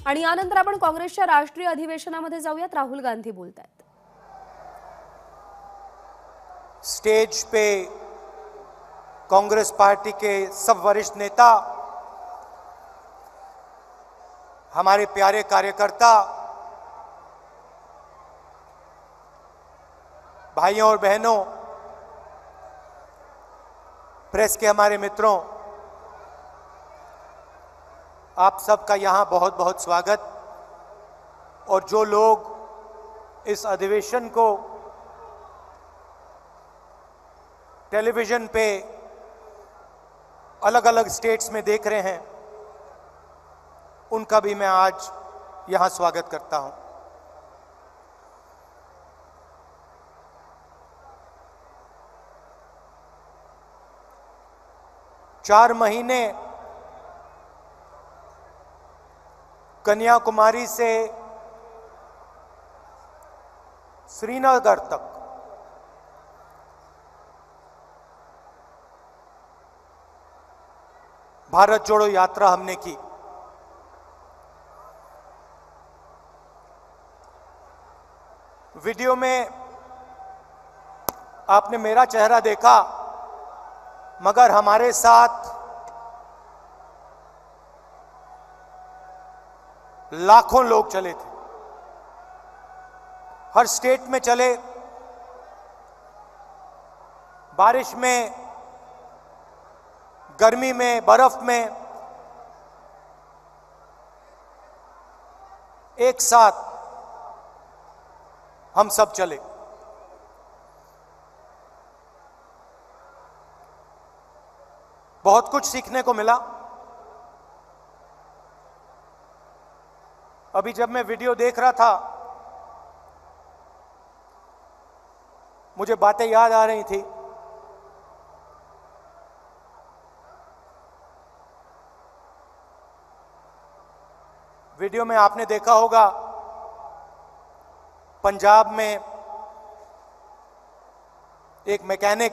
आणि यानंतर आपण काँग्रेसच्या राष्ट्रीय अधिवेशनामध्ये जाऊयात. राहुल गांधी बोलतायत. स्टेज पे कांग्रेस पार्टी के सब वरिष्ठ नेता, हमारे प्यारे कार्यकर्ता, भाइयों और बहनों, प्रेस के हमारे मित्रों, आप सबका यहां बहुत बहुत स्वागत। और जो लोग इस अधिवेशन को टेलीविजन पे अलग अलग स्टेट्स में देख रहे हैं, उनका भी मैं आज यहां स्वागत करता हूं। चार महीने कन्याकुमारी से श्रीनगर तक भारत जोड़ो यात्रा हमने की। वीडियो में आपने मेरा चेहरा देखा, मगर हमारे साथ लाखों लोग चले थे। हर स्टेट में चले, बारिश में, गर्मी में, बर्फ में, एक साथ हम सब चले। बहुत कुछ सीखने को मिला। अभी जब मैं वीडियो देख रहा था, मुझे बातें याद आ रही थी। वीडियो में आपने देखा होगा, पंजाब में एक मैकेनिक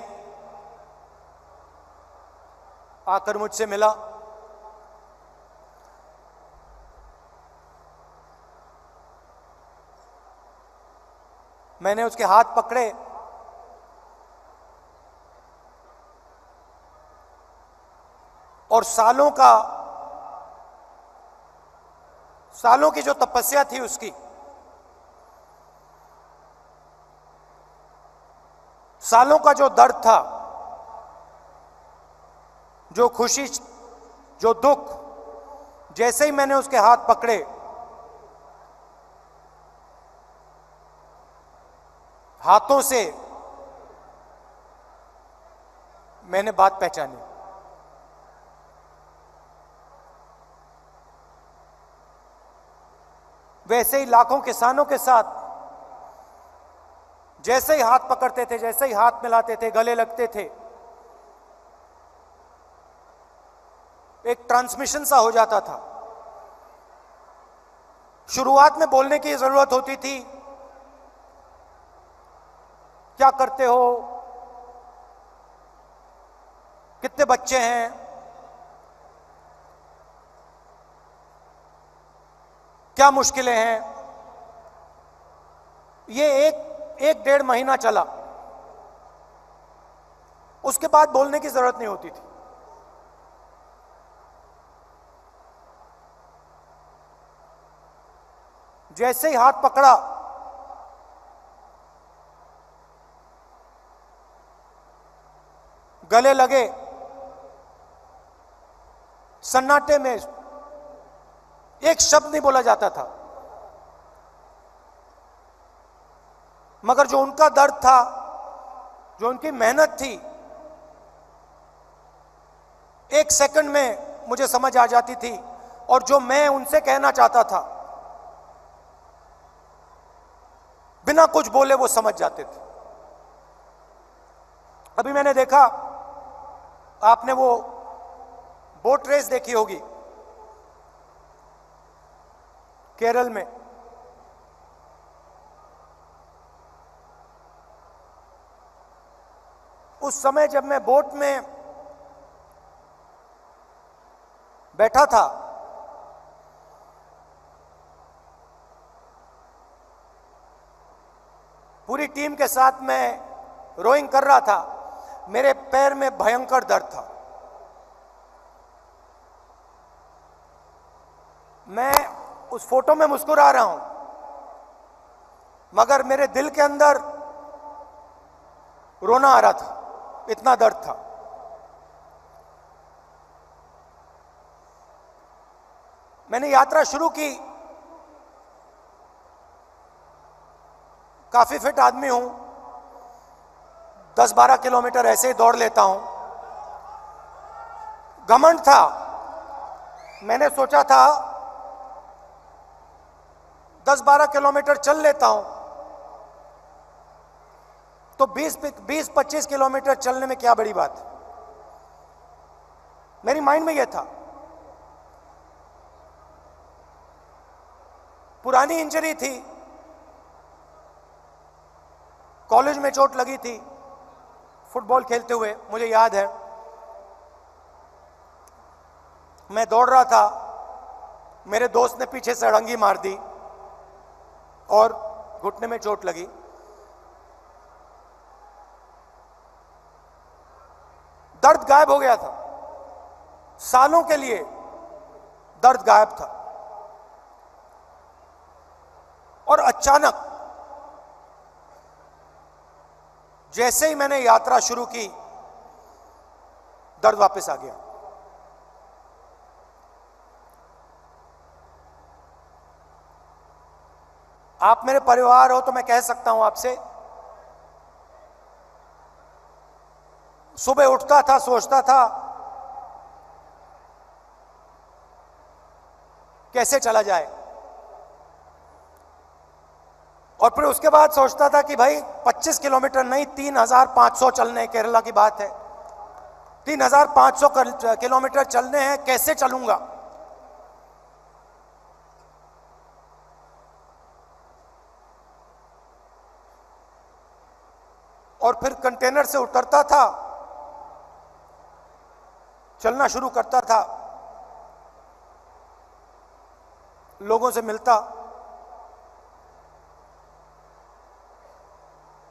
आकर मुझसे मिला। मैंने उसके हाथ पकड़े और सालों की जो तपस्या थी उसकी, सालों का जो दर्द था, जो खुशी, जो दुख, जैसे ही मैंने उसके हाथ पकड़े, हाथों से मैंने बात पहचानी। वैसे ही लाखों किसानों के साथ जैसे ही हाथ पकड़ते थे, जैसे ही हाथ मिलाते थे, गले लगते थे, एक ट्रांसमिशन सा हो जाता था। शुरुआत में बोलने की जरूरत होती थी, क्या करते हो, कितने बच्चे हैं, क्या मुश्किलें हैं। ये एक डेढ़ महीना चला, उसके बाद बोलने की जरूरत नहीं होती थी। जैसे ही हाथ पकड़ा, गले लगे, सन्नाटे में एक शब्द नहीं बोला जाता था, मगर जो उनका दर्द था, जो उनकी मेहनत थी, एक सेकंड में मुझे समझ आ जाती थी। और जो मैं उनसे कहना चाहता था, बिना कुछ बोले वो समझ जाते थे। अभी मैंने देखा, आपने वो बोट रेस देखी होगी केरल में। उस समय जब मैं बोट में बैठा था, पूरी टीम के साथ मैं रोइंग कर रहा था, मेरे पैर में भयंकर दर्द था। मैं उस फोटो में मुस्कुरा रहा हूं, मगर मेरे दिल के अंदर रोना आ रहा था, इतना दर्द था। मैंने यात्रा शुरू की, काफी फिट आदमी हूं, 10-12 किलोमीटर ऐसे ही दौड़ लेता हूं। घमंड था, मैंने सोचा था 10-12 किलोमीटर चल लेता हूं तो 20-25 किलोमीटर चलने में क्या बड़ी बात। मेरी माइंड में यह था। पुरानी इंजरी थी, कॉलेज में चोट लगी थी फुटबॉल खेलते हुए, मुझे याद है। मैं दौड़ रहा था, मेरे दोस्त ने पीछे से अड़ंगी मार दी और घुटने में चोट लगी। दर्द गायब हो गया था, सालों के लिए दर्द गायब था। और अचानक जैसे ही मैंने यात्रा शुरू की, दर्द वापस आ गया। आप मेरे परिवार हो तो मैं कह सकता हूं आपसे, सुबह उठता था, सोचता था कैसे चला जाए, और फिर उसके बाद सोचता था कि भाई 25 किलोमीटर नहीं, 3500 चलने, केरला की बात है, 3500 किलोमीटर चलने हैं, कैसे चलूंगा। और फिर कंटेनर से उतरता था, चलना शुरू करता था, लोगों से मिलता।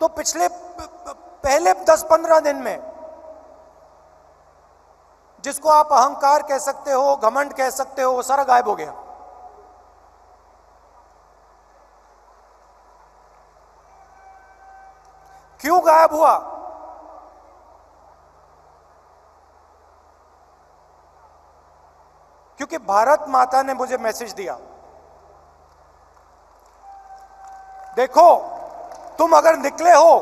तो पिछले पहले 10-15 दिन में, जिसको आप अहंकार कह सकते हो, घमंड कह सकते हो, वो सारा गायब हो गया। क्यों गायब हुआ? क्योंकि भारत माता ने मुझे मैसेज दिया, देखो तुम अगर निकले हो,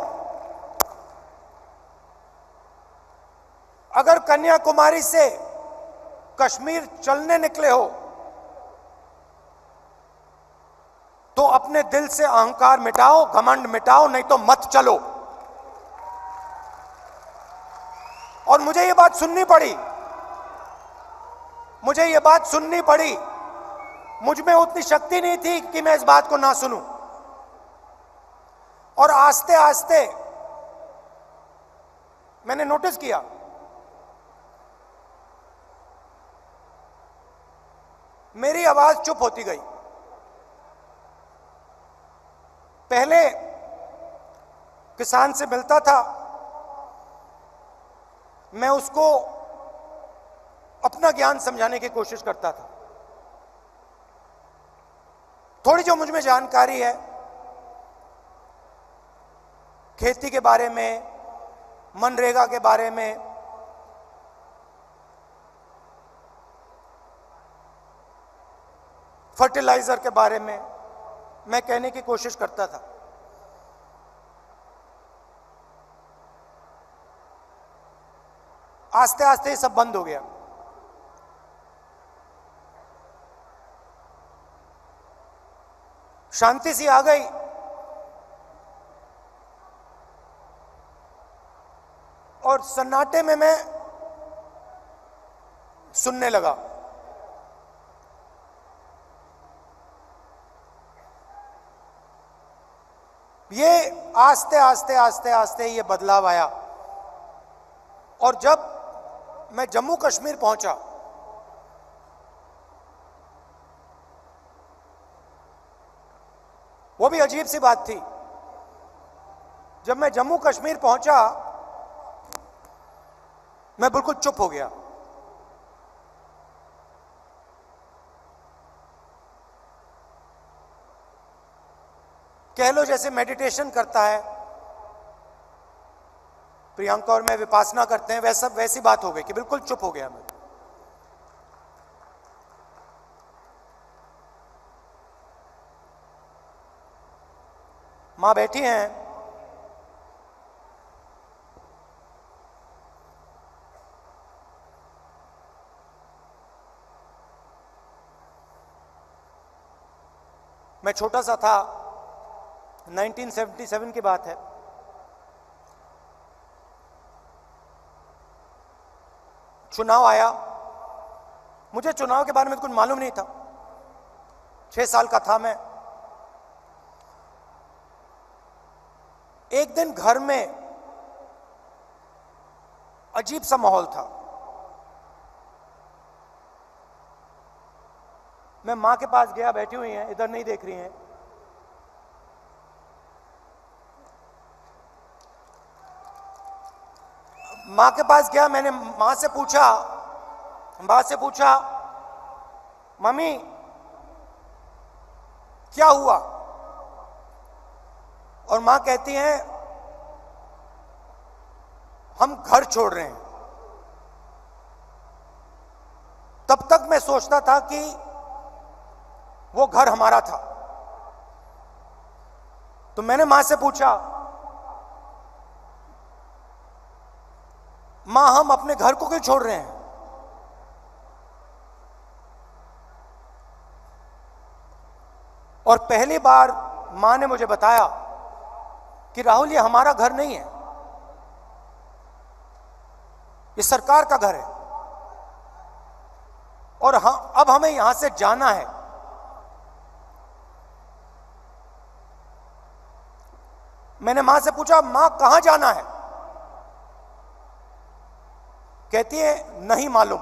अगर कन्याकुमारी से कश्मीर चलने निकले हो, तो अपने दिल से अहंकार मिटाओ, घमंड मिटाओ, नहीं तो मत चलो। और मुझे ये बात सुननी पड़ी, मुझे ये बात सुननी पड़ी। मुझ में उतनी शक्ति नहीं थी कि मैं इस बात को ना सुनूं। और आस्ते आस्ते मैंने नोटिस किया, मेरी आवाज चुप होती गई। पहले किसान से मिलता था, मैं उसको अपना ज्ञान समझाने की कोशिश करता था। थोड़ी जो मुझ में जानकारी है खेती के बारे में, मनरेगा के बारे में, फर्टिलाइजर के बारे में, मैं कहने की कोशिश करता था। आस्ते आस्ते ये सब बंद हो गया। शांति सी आ गई। और सन्नाटे में मैं सुनने लगा। ये आस्ते आस्ते आस्ते आस्ते ये बदलाव आया। और जब मैं जम्मू कश्मीर पहुंचा, वो भी अजीब सी बात थी। जब मैं जम्मू कश्मीर पहुंचा, मैं बिल्कुल चुप हो गया। कह लो जैसे मेडिटेशन करता है प्रियंका और मैं, विपासना करते हैं, वैसी बात हो गई कि बिल्कुल चुप हो गया मैं। मां बैठी हैं, मैं छोटा सा था, 1977 की बात है। चुनाव आया, मुझे चुनाव के बारे में कुछ मालूम नहीं था, 6 साल का था मैं। एक दिन घर में अजीब सा माहौल था। मैं मां के पास गया, बैठी हुई हैं, इधर नहीं देख रही हैं। मां के पास गया, मैंने मां से पूछा मम्मी क्या हुआ? और मां कहती हैं हम घर छोड़ रहे हैं। तब तक मैं सोचता था कि वो घर हमारा था। तो मैंने मां से पूछा, मां हम अपने घर को क्यों छोड़ रहे हैं? और पहली बार मां ने मुझे बताया कि राहुल ये हमारा घर नहीं है, ये सरकार का घर है और अब हमें यहां से जाना है। मैंने मां से पूछा, मां कहां जाना है? कहती है नहीं मालूम।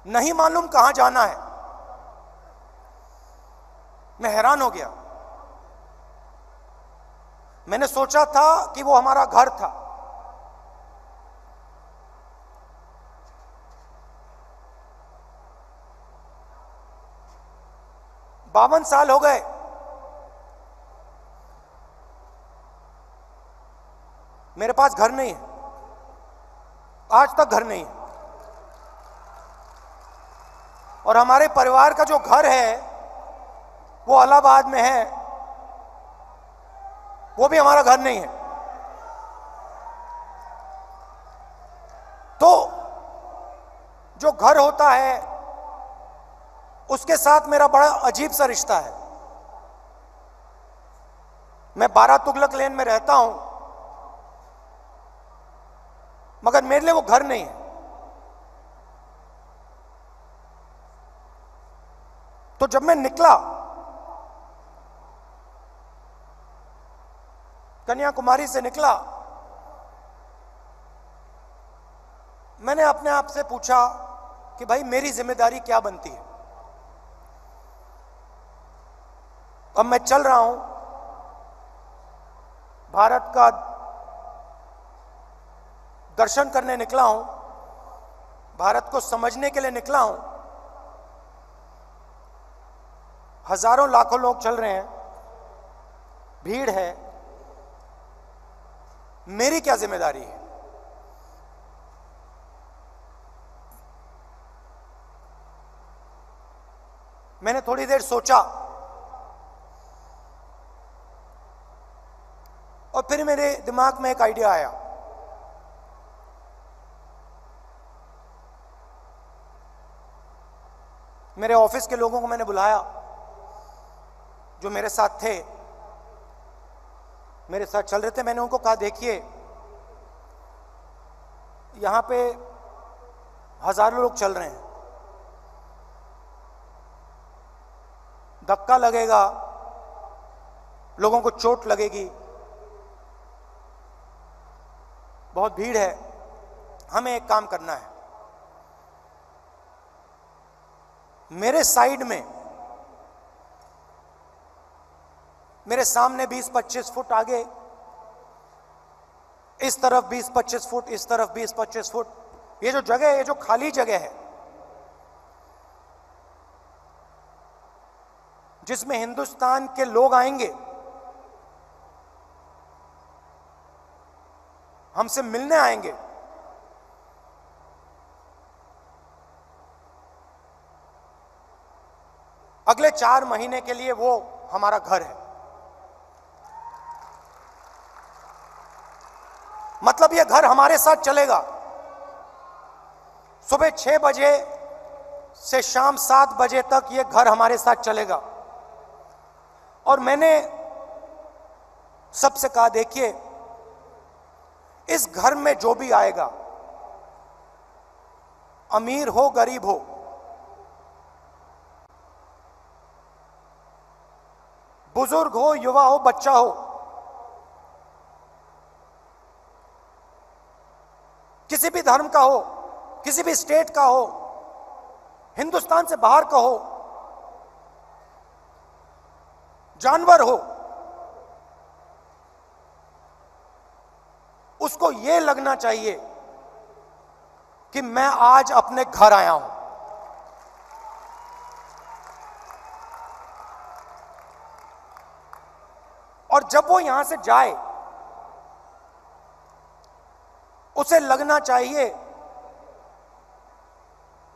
नहीं मालूम कहां जाना है। मैं हैरान हो गया। मैंने सोचा था कि वो हमारा घर था। बावन साल हो गए, मेरे पास घर नहीं है, आज तक घर नहीं है। और हमारे परिवार का जो घर है वो इलाहाबाद में है, वो भी हमारा घर नहीं है। तो जो घर होता है उसके साथ मेरा बड़ा अजीब सा रिश्ता है। मैं 12 तुगलक लेन में रहता हूं, मगर मेरे लिए वो घर नहीं है। तो जब मैं निकला, कन्याकुमारी से निकला, मैंने अपने आप से पूछा कि भाई मेरी जिम्मेदारी क्या बनती है। अब मैं चल रहा हूं, भारत का दर्शन करने निकला हूं, भारत को समझने के लिए निकला हूं। हजारों लाखों लोग चल रहे हैं, भीड़ है, मेरी क्या जिम्मेदारी है? मैंने थोड़ी देर सोचा और फिर मेरे दिमाग में एक आइडिया आया। मेरे ऑफिस के लोगों को मैंने बुलाया जो मेरे साथ थे, मेरे साथ चल रहे थे। मैंने उनको कहा, देखिए यहां पे हजारों लोग चल रहे हैं, धक्का लगेगा, लोगों को चोट लगेगी, बहुत भीड़ है, हमें एक काम करना है। मेरे साइड में, मेरे सामने 20-25 फुट आगे, इस तरफ 20-25 फुट, इस तरफ 20-25 फुट, ये जो जगह है, ये जो खाली जगह है जिसमें हिंदुस्तान के लोग आएंगे, हमसे मिलने आएंगे, अगले 4 महीने के लिए वो हमारा घर है। मतलब ये घर हमारे साथ चलेगा। सुबह 6 बजे से शाम 7 बजे तक ये घर हमारे साथ चलेगा। और मैंने सबसे कहा, देखिए इस घर में जो भी आएगा, अमीर हो गरीब हो, बुजुर्ग हो युवा हो बच्चा हो, किसी भी धर्म का हो, किसी भी स्टेट का हो, हिंदुस्तान से बाहर का हो, जानवर हो, उसको यह लगना चाहिए कि मैं आज अपने घर आया हूं। और जब वो यहां से जाए, उसे लगना चाहिए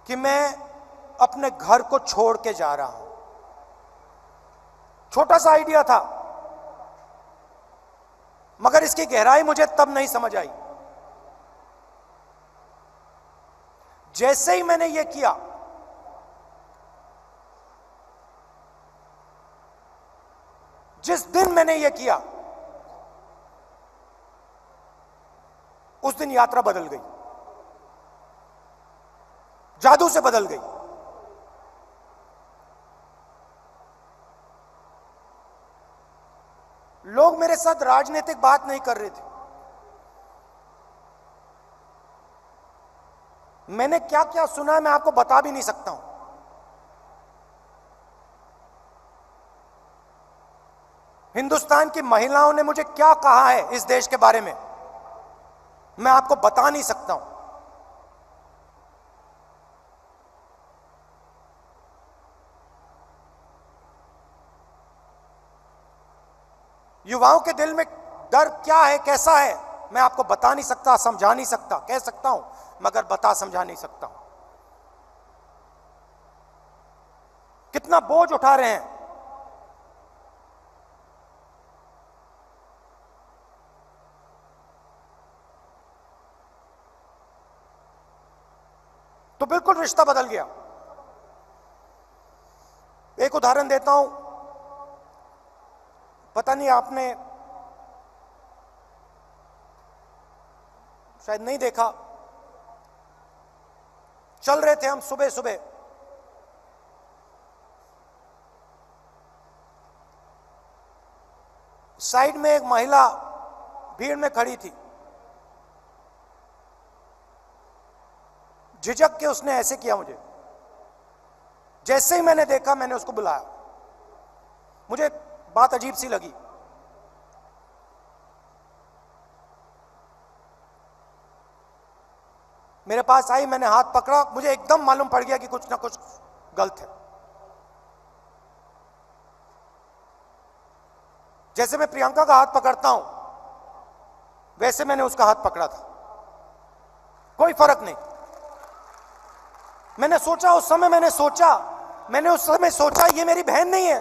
कि मैं अपने घर को छोड़ के जा रहा हूं। छोटा सा आइडिया था, मगर इसकी गहराई मुझे तब नहीं समझ आई। जैसे ही मैंने यह किया, जिस दिन मैंने यह किया, उस दिन यात्रा बदल गई, जादू से बदल गई। लोग मेरे साथ राजनीतिक बात नहीं कर रहे थे। मैंने क्या क्या सुना है मैं आपको बता भी नहीं सकता हूं। हिंदुस्तान की महिलाओं ने मुझे क्या कहा है इस देश के बारे में, मैं आपको बता नहीं सकता हूं। युवाओं के दिल में डर क्या है, कैसा है, मैं आपको बता नहीं सकता, समझा नहीं सकता। कह सकता हूं मगर बता समझा नहीं सकता हूं। कितना बोझ उठा रहे हैं। तो बिल्कुल रिश्ता बदल गया। एक उदाहरण देता हूं, पता नहीं आपने शायद नहीं देखा। चल रहे थे हम सुबह सुबह, साइड में एक महिला भीड़ में खड़ी थी। झिझक के उसने ऐसे किया मुझे। जैसे ही मैंने देखा, मैंने उसको बुलाया। मुझे बात अजीब सी लगी। मेरे पास आई, मैंने हाथ पकड़ा, मुझे एकदम मालूम पड़ गया कि कुछ ना कुछ गलत है। जैसे मैं प्रियंका का हाथ पकड़ता हूं, वैसे मैंने उसका हाथ पकड़ा था। कोई फर्क नहीं। मैंने सोचा उस समय, मैंने उस समय सोचा ये मेरी बहन नहीं है,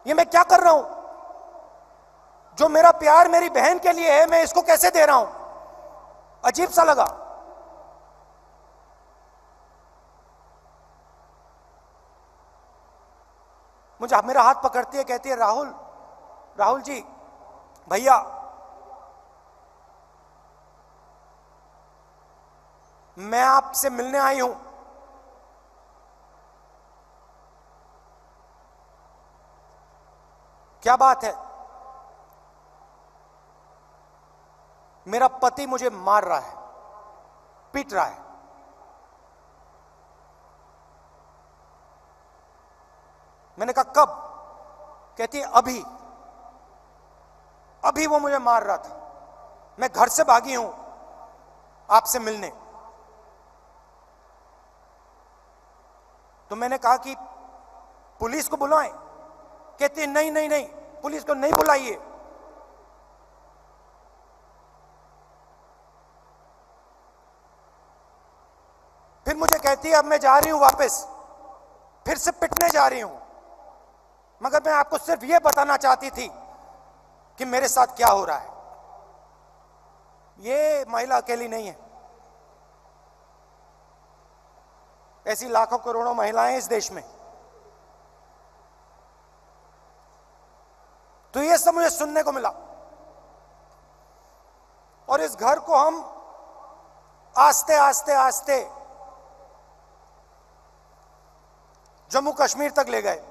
ये मैं क्या कर रहा हूं? जो मेरा प्यार मेरी बहन के लिए है, मैं इसको कैसे दे रहा हूं? अजीब सा लगा। मुझे मेरा हाथ पकड़ती है, कहती है राहुल जी, भैया मैं आपसे मिलने आई हूं। क्या बात है? मेरा पति मुझे मार रहा है, पीट रहा है। मैंने कहा कब? कहती है अभी अभी वो मुझे मार रहा था, मैं घर से भागी हूं आपसे मिलने। तो मैंने कहा कि पुलिस को बुलाएं। कहती है नहीं नहीं नहीं, पुलिस को नहीं बुलाइए। फिर मुझे कहती है अब मैं जा रही हूं वापस, फिर से पिटने जा रही हूं। मगर मैं आपको सिर्फ यह बताना चाहती थी कि मेरे साथ क्या हो रहा है। ये महिला अकेली नहीं है, ऐसी लाखों करोड़ों महिलाएं इस देश में। तो ये सब मुझे सुनने को मिला। और इस घर को हम आस्ते आस्ते आस्ते जम्मू कश्मीर तक ले गए।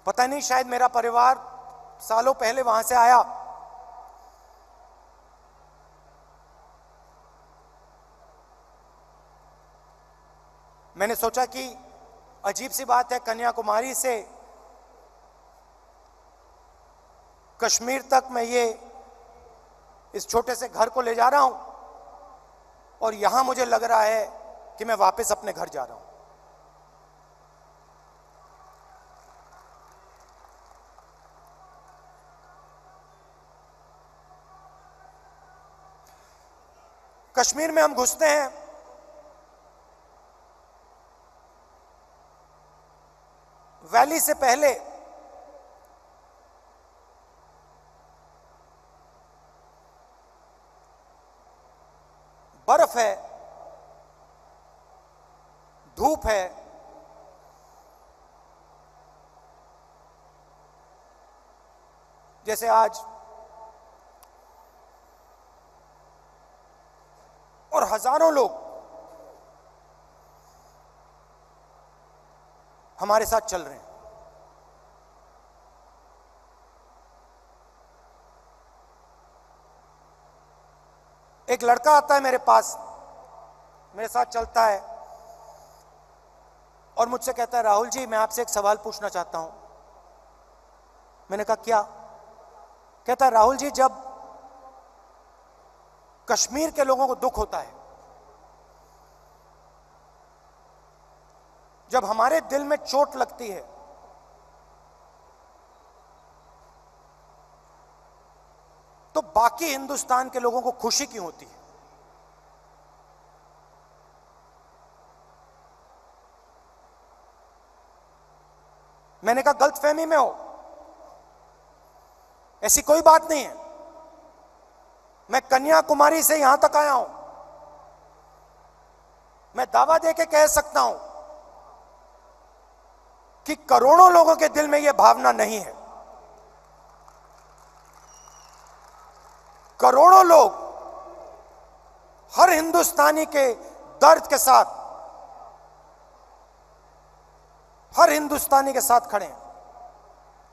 पता नहीं, शायद मेरा परिवार सालों पहले वहां से आया। मैंने सोचा कि अजीब सी बात है, कन्याकुमारी से कश्मीर तक मैं ये इस छोटे से घर को ले जा रहा हूं, और यहां मुझे लग रहा है कि मैं वापस अपने घर जा रहा हूं। कश्मीर में हम घुसते हैं, वैली से पहले बर्फ है, धूप है, जैसे आज, और हजारों लोग हमारे साथ चल रहे हैं। एक लड़का आता है मेरे पास, मेरे साथ चलता है और मुझसे कहता है राहुल जी मैं आपसे एक सवाल पूछना चाहता हूं। मैंने कहा क्या? कहता है राहुल जी जब कश्मीर के लोगों को दुख होता है, जब हमारे दिल में चोट लगती है, तो बाकी हिंदुस्तान के लोगों को खुशी क्यों होती है? मैंने कहा गलतफहमी में हो, ऐसी कोई बात नहीं है। मैं कन्याकुमारी से यहां तक आया हूं, मैं दावा देके कह सकता हूं कि करोड़ों लोगों के दिल में यह भावना नहीं है। करोड़ों लोग हर हिंदुस्तानी के दर्द के साथ, हर हिंदुस्तानी के साथ खड़े हैं।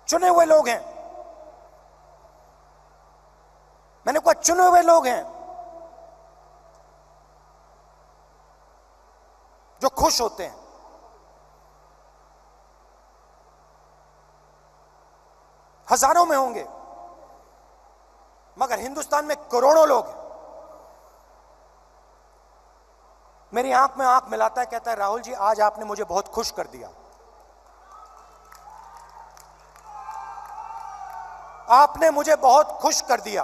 चुने हुए लोग हैं, मैंने कहा चुने हुए लोग हैं जो खुश होते हैं। हजारों में होंगे, मगर हिंदुस्तान में करोड़ों लोग हैं। मेरी आंख में आंख मिलाता है, कहता है राहुल जी आज आपने मुझे बहुत खुश कर दिया, आपने मुझे बहुत खुश कर दिया।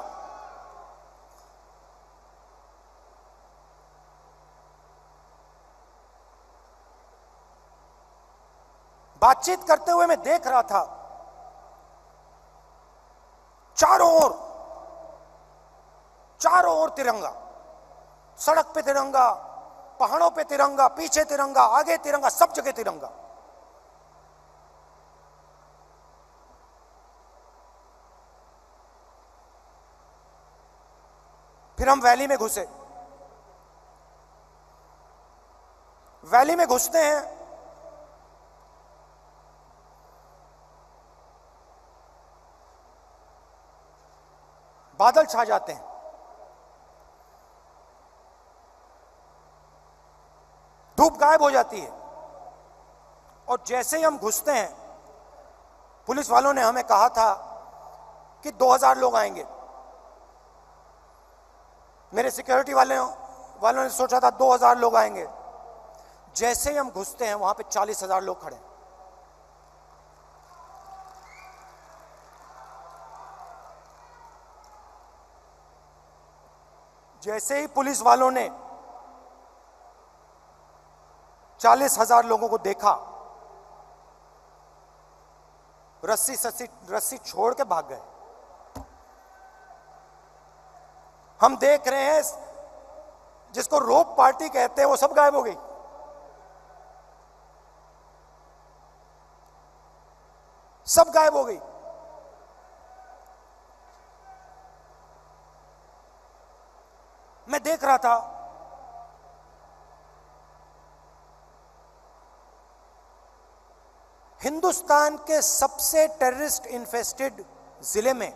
बातचीत करते हुए मैं देख रहा था चारों ओर तिरंगा, सड़क पे तिरंगा, पहाड़ों पे तिरंगा, पीछे तिरंगा, आगे तिरंगा, सब जगह तिरंगा। फिर हम वैली में घुसे। वैली में घुसते हैं, बादल छा जाते हैं, गायब हो जाती है। और जैसे ही हम घुसते हैं, पुलिस वालों ने हमें कहा था कि 2000 लोग आएंगे। मेरे सिक्योरिटी वालों ने सोचा था 2000 लोग आएंगे। जैसे ही हम घुसते हैं, वहां पे 40,000 लोग खड़े। जैसे ही पुलिस वालों ने 40,000 लोगों को देखा, रस्सी छोड़ के भाग गए। हम देख रहे हैं, जिसको रोप पार्टी कहते हैं, वो सब गायब हो गई। सब गायब हो गई। मैं देख रहा था, हिंदुस्तान के सबसे टेररिस्ट इन्फेस्टेड जिले में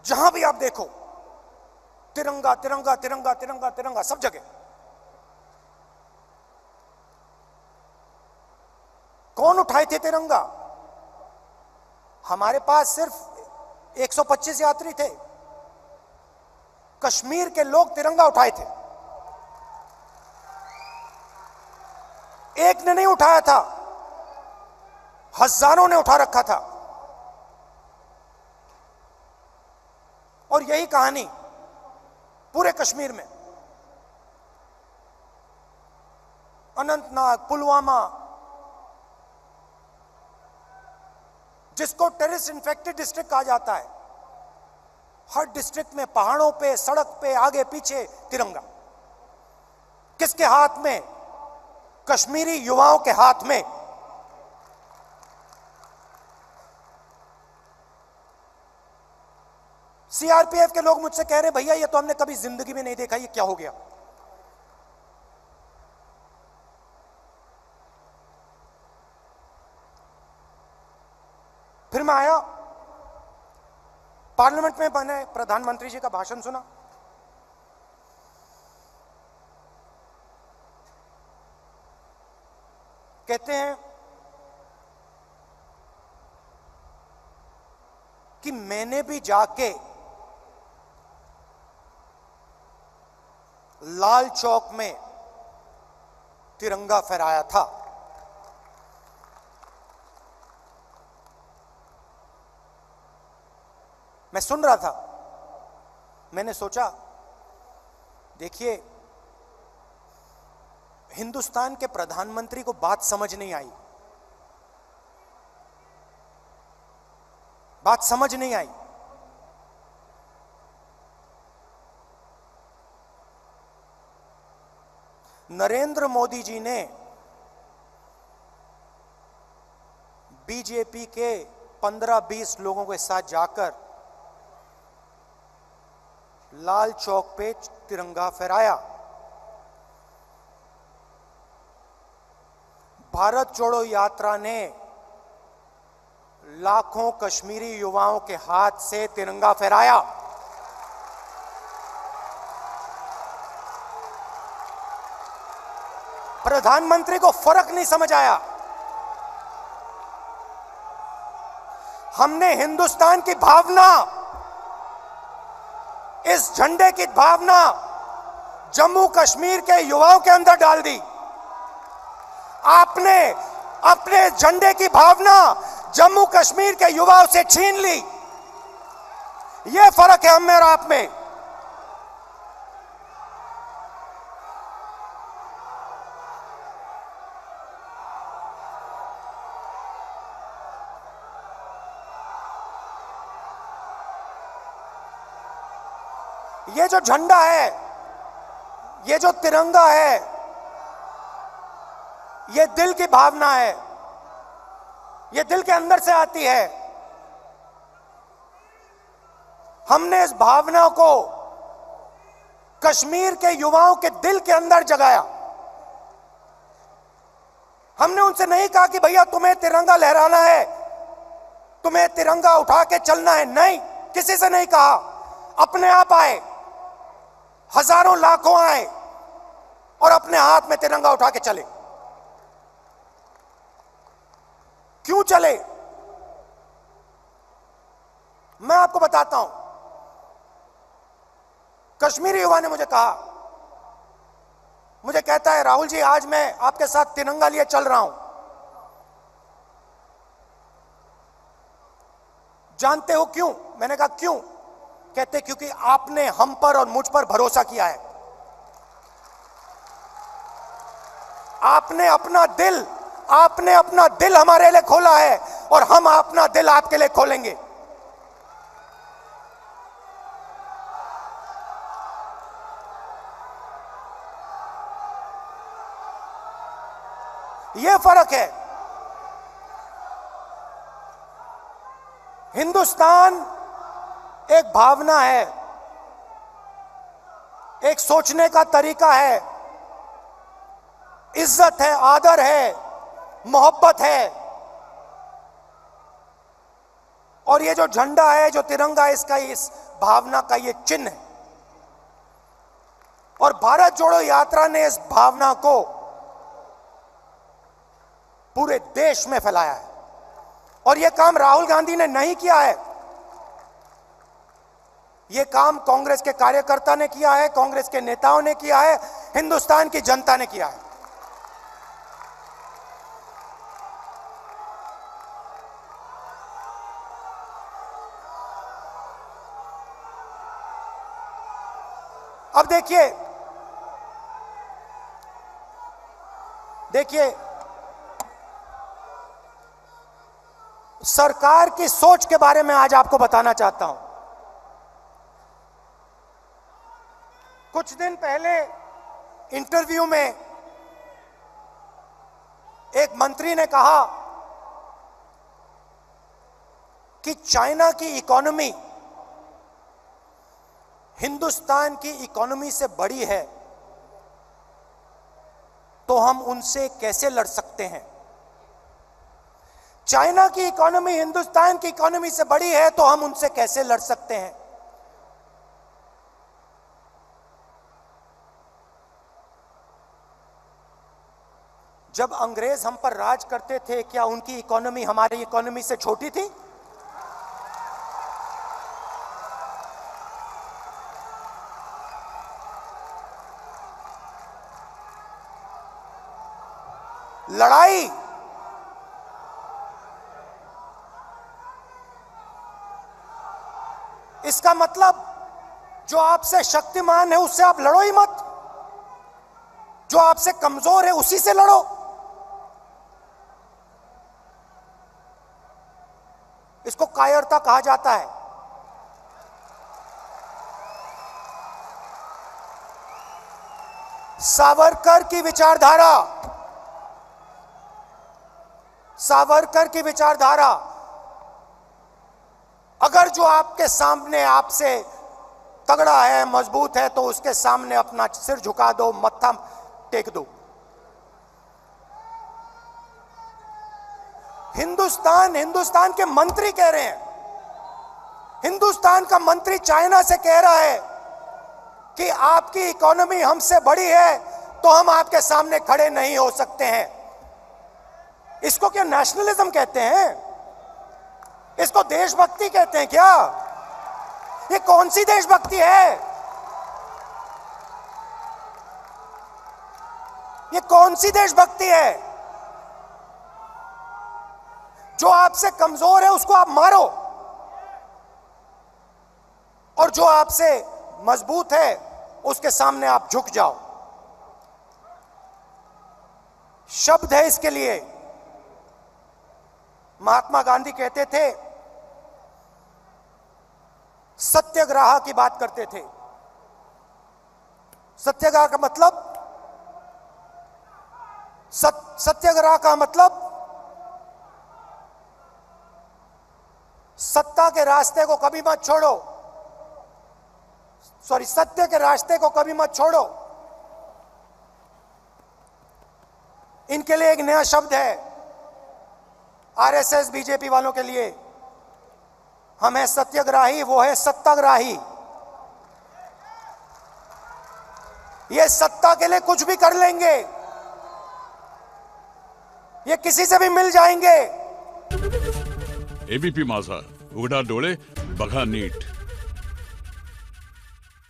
जहां भी आप देखो, तिरंगा तिरंगा तिरंगा तिरंगा तिरंगा, सब जगह। कौन उठाए थे तिरंगा? हमारे पास सिर्फ 125 यात्री थे। कश्मीर के लोग तिरंगा उठाए थे। एक ने नहीं उठाया था, हजारों ने उठा रखा था। और यही कहानी पूरे कश्मीर में, अनंतनाग, पुलवामा, जिसको टेररिस्ट इन्फेक्टेड डिस्ट्रिक्ट कहा जाता है, हर डिस्ट्रिक्ट में पहाड़ों पे, सड़क पे, आगे पीछे तिरंगा। किसके हाथ में? कश्मीरी युवाओं के हाथ में। सीआरपीएफ के लोग मुझसे कह रहे हैं, भैया ये तो हमने कभी जिंदगी में नहीं देखा, ये क्या हो गया? फिर मैं आया, पार्लियामेंट में मैंने प्रधानमंत्री जी का भाषण सुना। कहते हैं कि मैंने भी जाके लाल चौक में तिरंगा फहराया था। मैं सुन रहा था, मैंने सोचा, देखिए, हिंदुस्तान के प्रधानमंत्री को बात समझ नहीं आई। बात समझ नहीं आई। नरेंद्र मोदी जी ने बीजेपी के 15-20 लोगों के साथ जाकर लाल चौक पे तिरंगा फहराया। भारत जोड़ो यात्रा ने लाखों कश्मीरी युवाओं के हाथ से तिरंगा फहराया। प्रधानमंत्री को फर्क नहीं समझ आया। हमने हिंदुस्तान की भावना, इस झंडे की भावना जम्मू कश्मीर के युवाओं के अंदर डाल दी। आपने अपने झंडे की भावना जम्मू कश्मीर के युवाओं से छीन ली। यह फर्क है हम में और आप में। ये जो झंडा है, ये जो तिरंगा है, ये दिल की भावना है। ये दिल के अंदर से आती है। हमने इस भावना को कश्मीर के युवाओं के दिल के अंदर जगाया। हमने उनसे नहीं कहा कि भैया तुम्हें तिरंगा लहराना है, तुम्हें तिरंगा उठा के चलना है। नहीं, किसी से नहीं कहा। अपने आप आए, हजारों लाखों आए, और अपने हाथ में तिरंगा उठा के चले। क्यों चले? मैं आपको बताता हूं। कश्मीरी युवा ने मुझे कहा, मुझे कहता है, राहुल जी आज मैं आपके साथ तिरंगा लिए चल रहा हूं, जानते हो क्यों? मैंने कहा क्यों? कहते क्योंकि आपने हम पर और मुझ पर भरोसा किया है। आपने अपना दिल हमारे लिए खोला है और हम अपना दिल आपके लिए खोलेंगे। यह फर्क है। हिंदुस्तान एक भावना है, एक सोचने का तरीका है, इज्जत है, आदर है, मोहब्बत है। और ये जो झंडा है, जो तिरंगा है, इसका इस भावना का ये चिन्ह है। और भारत जोड़ो यात्रा ने इस भावना को पूरे देश में फैलाया है। और यह काम राहुल गांधी ने नहीं किया है, यह काम कांग्रेस के कार्यकर्ता ने किया है, कांग्रेस के नेताओं ने किया है, हिंदुस्तान की जनता ने किया है। अब देखिए सरकार की सोच के बारे में आज आपको बताना चाहता हूं। कुछ दिन पहले इंटरव्यू में एक मंत्री ने कहा कि चाइना की इकोनॉमी हिंदुस्तान की इकोनॉमी से बड़ी है, तो हम उनसे कैसे लड़ सकते हैं? चाइना की इकोनॉमी हिंदुस्तान की इकोनॉमी से बड़ी है, तो हम उनसे कैसे लड़ सकते हैं? जब अंग्रेज हम पर राज करते थे, क्या उनकी इकोनॉमी हमारी इकोनॉमी से छोटी थी? लड़ाई इसका मतलब जो आपसे शक्तिमान है उससे आप लड़ो ही मत, जो आपसे कमजोर है उसी से लड़ो। इसको कायरता कहा जाता है। सावरकर की विचारधारा, अगर जो आपके सामने आपसे तगड़ा है, मजबूत है, तो उसके सामने अपना सिर झुका दो, मत्था टेक दो। हिंदुस्तान के मंत्री कह रहे हैं, हिंदुस्तान का मंत्री चाइना से कह रहा है कि आपकी इकोनॉमी हमसे बड़ी है, तो हम आपके सामने खड़े नहीं हो सकते हैं। इसको क्या नेशनलिज्म कहते हैं? इसको देशभक्ति कहते हैं क्या? ये कौन सी देशभक्ति है? ये कौन सी देशभक्ति है? जो आपसे कमजोर है उसको आप मारो, और जो आपसे मजबूत है उसके सामने आप झुक जाओ। शब्द है इसके लिए। महात्मा गांधी कहते थे, सत्याग्रह की बात करते थे। सत्याग्रह का मतलब, सत्याग्रह का मतलब सत्ता के रास्ते को कभी मत छोड़ो, सत्य के रास्ते को कभी मत छोड़ो। इनके लिए एक नया शब्द है, आरएसएस बीजेपी वालों के लिए। हम है सत्याग्रही, वो है सत्याग्रही। ये सत्ता के लिए कुछ भी कर लेंगे, ये किसी से भी मिल जाएंगे। एबीपी माझा, उघडा डोळे बघा नीट।